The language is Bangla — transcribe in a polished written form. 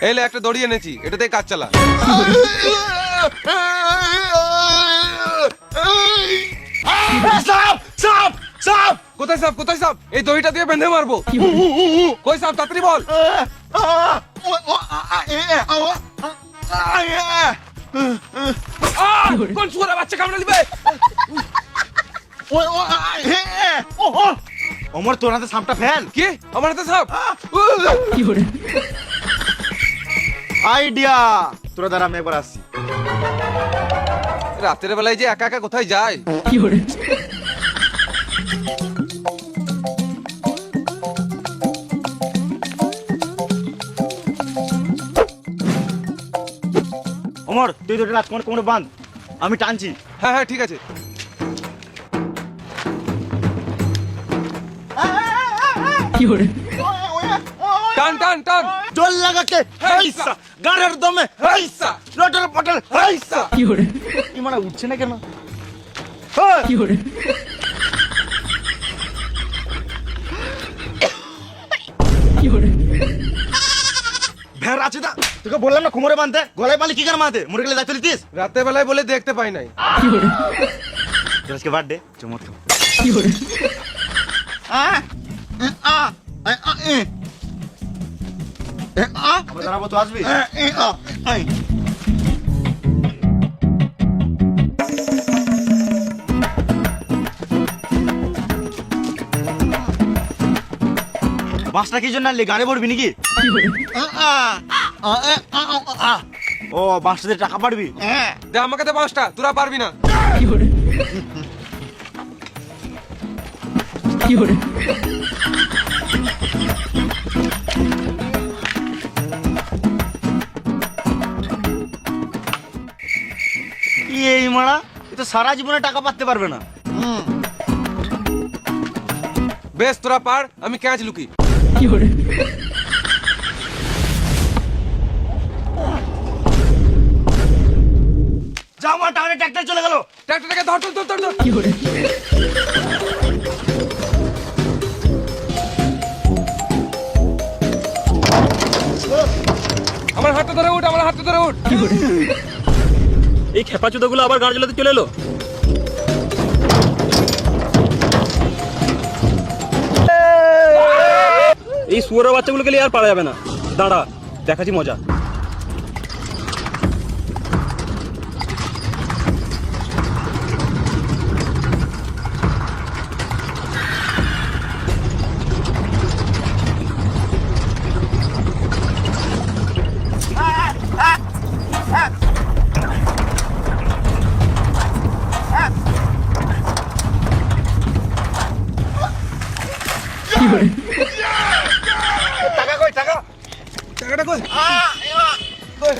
এলে একটা দড়ি এনেছি, এটাতেই কাজ চালা। সাপ সাপ সাপ কোথায় সাপ, কোথায় সাপ? এই দড়িটা দিয়ে বেঁধে মারবো। কই সাপ, তাড়াতাড়ি বল। কোন শুয়োরের বাচ্চা কামড়ে দিবে? ওমর তোর হাতে সাপটা ফেল। কি আমার হাতে সাপ? আইডিয়া, তোরা দ্বারা আমি একবার আসছি। রাতের বেলায় যে একা একা কোথায় যায়? ওমর তুই দুটো রাত কোমরে বাঁধ, আমি টানছি। হ্যাঁ হ্যাঁ ঠিক আছে। টান টান টান। জল লাগাকে হাইসা, গাড়ের দমে হাইসা, লটর পটল হাইসা। কি মানে উঠছে না কেন? ভেড় আছে দা, তোকে বললাম না কোমরে বাঁধতে, গলায় বাঁধলে কি করে বাঁধে? মরে গেলে দায়িত্ব নিতিস? রাতের বেলায় বলে দেখতে পাই নাই। আজকে বার্থডে চমৎ খাও। দাঁড়াবো তো আসবি। বাসটা কি জন্য আনলি? গাড়ি পড়বি নাকি? ও বাসটাতে টাকা পাড়বি? দে আমাকে দে 5টা, তোরা পারবি না। এই মারা, এ তো সারা জীবনে টাকা পাতে পারবে না। বেশ তোরা পার, আমি ক্যাচ লুকি। যা আমার টাকা ট্রাক্টর চলে গেল। ট্রাক্টরটাকে ধর ধর ধর ধর ধর। আমার হাতটা ধরে উঠ, আমার হাতটা ধরে উঠ। এই খেপাচুদা গুলো আবার গাড়ি চালাতে চলে এলো। এই শুয়োরের বাচ্চাগুলোকে নিয়ে আর পারা যাবে না, দাঁড়া দেখাচ্ছি মজা। টাকা কই টাকা? টাকাটা কই? কই?